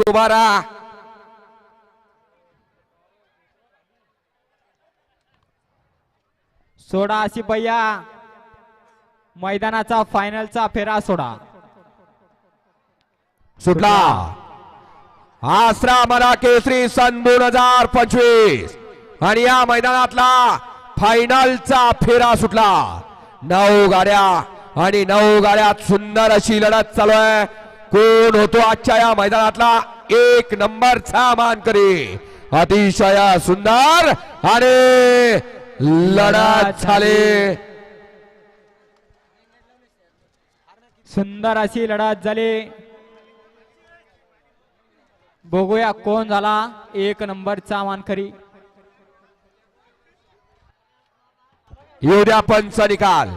उभा राहा. सोडा सिपय्या मैदानाचा फायनलचा फेरा सोडा. सुटला आसरा मला केसरी सन 2025 आणि या मैदानातला फायनलचा फेरा सुटला. 9 गाड्या आणि 9 गाड्यात सुंदर अशी लढत चालू आहे. कोण होतो आजच्या या मैदानातला 1 नंबरचा मानकरी. अतिशय सुंदर आणि लढत झाली. सुंदर अशी लढत झाली. बघूया कोण झाला 1 नंबरचा मानकरी. येऊ द्या पंच निकाल.